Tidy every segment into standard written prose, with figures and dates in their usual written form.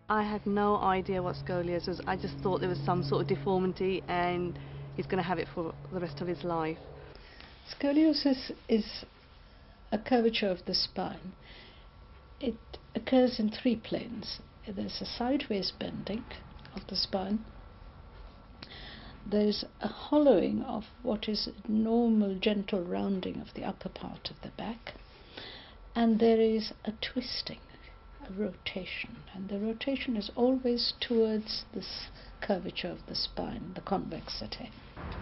I had no idea what scoliosis was. I just thought there was some sort of deformity and he's going to have it for the rest of his life. Scoliosis is a curvature of the spine. It occurs in three planes. There's a sideways bending of the spine. There's a hollowing of what is normal gentle rounding of the upper part of the back. And there is a twisting, a rotation. And the rotation is always towards this curvature of the spine, the convexity.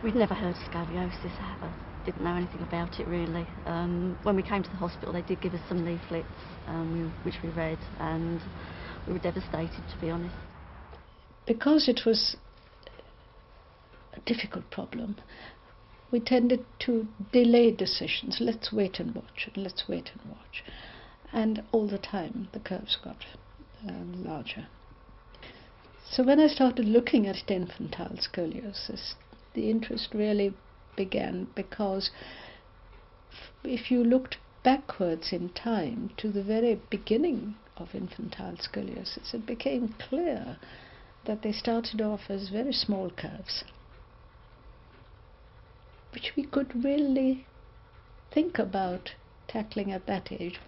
We'd never heard of scoliosis ever. Didn't know anything about it really. When we came to the hospital they did give us some leaflets which we read, and we were devastated, to be honest. Because it was a difficult problem, we tended to delay decisions. Let's wait and watch, and let's wait and watch. And all the time the curves got larger. So when I started looking at infantile scoliosis, the interest really began, because if you looked backwards in time to the very beginning of infantile scoliosis, it became clear that they started off as very small curves, which we could really think about tackling at that age.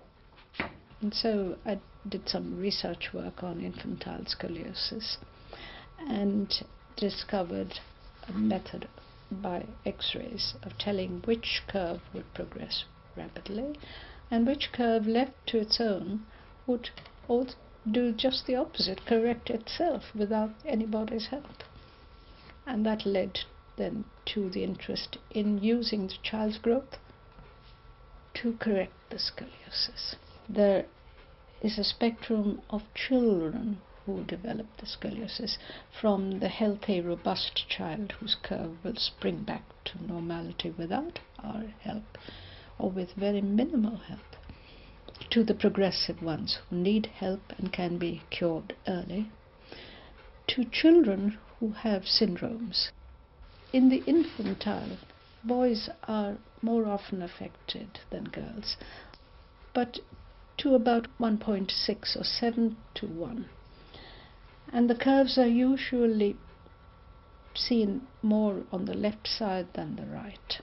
And so I did some research work on infantile scoliosis and discovered a method by X-rays of telling which curve would progress rapidly and which curve, left to its own, would do just the opposite, correct itself without anybody's help. And that led then to the interest in using the child's growth to correct the scoliosis. There is a spectrum of children who develop the scoliosis, from the healthy, robust child whose curve will spring back to normality without our help or with very minimal help, to the progressive ones who need help and can be cured early, to children who have syndromes. In the infantile, boys are more often affected than girls, but to about 1.6 or 7 to 1. And the curves are usually seen more on the left side than the right.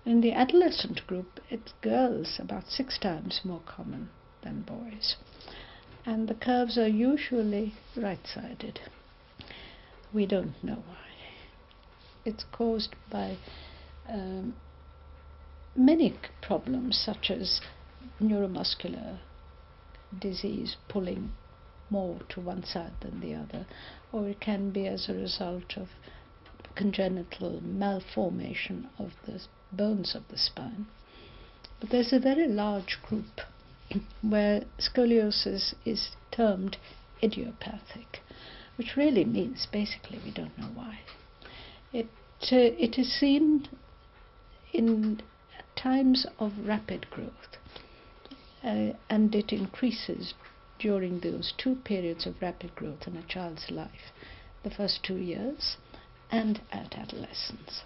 In the adolescent group, it's girls about 6 times more common than boys. And the curves are usually right-sided. We don't know why. It's caused by many problems, such as neuromuscular disease pulling more to one side than the other, or it can be as a result of congenital malformation of the bones of the spine. But there's a very large group where scoliosis is termed idiopathic, which really means basically we don't know why. It is seen in times of rapid growth, and it increases during those 2 periods of rapid growth in a child's life, the first 2 years and at adolescence.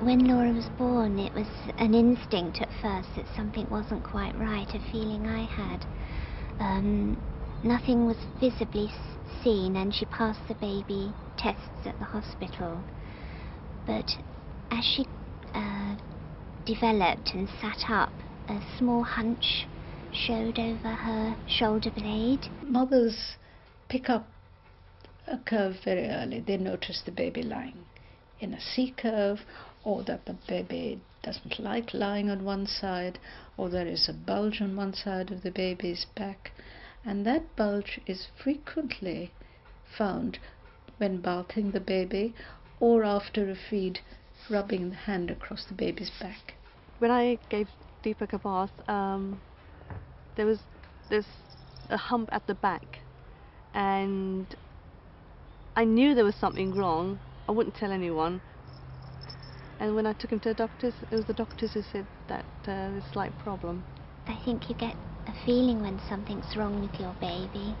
When Laura was born, it was an instinct at first that something wasn't quite right, a feeling I had. Nothing was visibly seen, and she passed the baby tests at the hospital. But as she developed and sat up, a small hunch showed over her shoulder blade. Mothers pick up a curve very early. They notice the baby lying in a C curve, or that the baby doesn't like lying on one side, or there is a bulge on one side of the baby's back. And that bulge is frequently found when bathing the baby or after a feed, rubbing the hand across the baby's back. When I gave Deepak a bath, there was a hump at the back, and I knew there was something wrong. I wouldn't tell anyone. And when I took him to the doctors, it was the doctors who said that there's a slight problem. I think you get a feeling when something's wrong with your baby.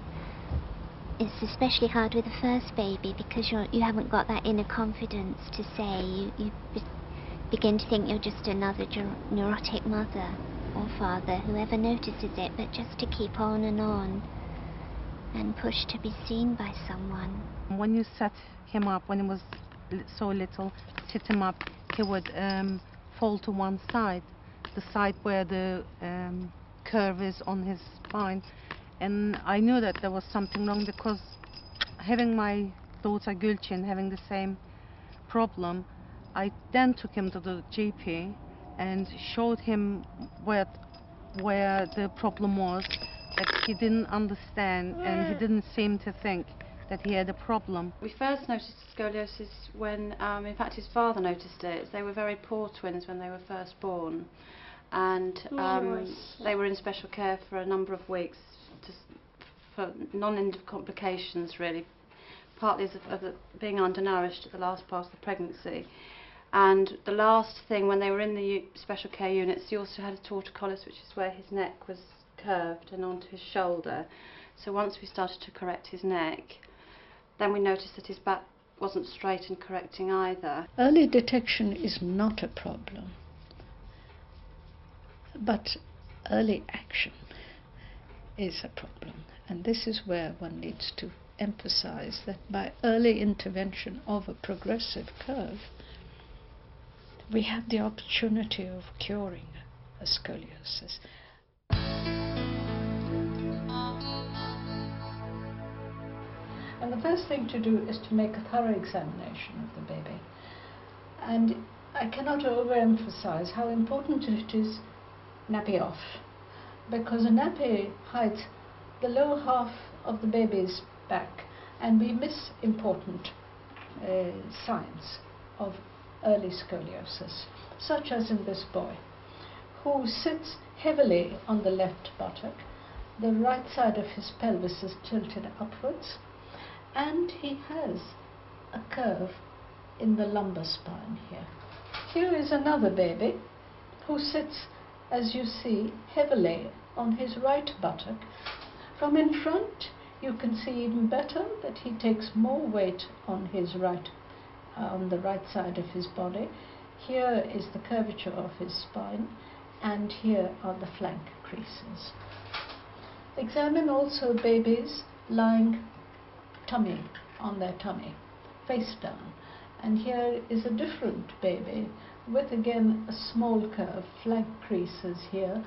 It's especially hard with the first baby, because you haven't got that inner confidence to say. You begin to think you're just another neurotic mother. or father, whoever notices it, but just to keep on and push to be seen by someone. When you set him up, when he was so little, set him up, he would fall to one side, the side where the curve is on his spine. And I knew that there was something wrong, because having my daughter Gülçin having the same problem, I then took him to the GP and showed him where the problem was, that he didn't understand and he didn't seem to think that he had a problem. We first noticed scoliosis when, in fact, his father noticed it. They were very poor twins when they were first born, and they were in special care for a number of weeks for non-end complications, really, partly of being undernourished at the last part of the pregnancy. And the last thing, when they were in the special care units, he also had a torticollis, which is where his neck was curved and onto his shoulder. So once we started to correct his neck, then we noticed that his back wasn't straight and correcting either. Early detection is not a problem, but early action is a problem. And this is where one needs to emphasize that by early intervention of a progressive curve, we have the opportunity of curing a scoliosis. And the first thing to do is to make a thorough examination of the baby. And I cannot overemphasize how important it is nappy off, because a nappy hides the lower half of the baby's back, and we miss important signs of early scoliosis, such as in this boy, who sits heavily on the left buttock. The right side of his pelvis is tilted upwards, and he has a curve in the lumbar spine here. Here is another baby who sits, as you see, heavily on his right buttock. From in front, you can see even better that he takes more weight on his right, on the right side of his body. Here is the curvature of his spine, and here are the flank creases. Examine also babies lying tummy on their tummy, face down. And here is a different baby with again a small curve, flank creases here.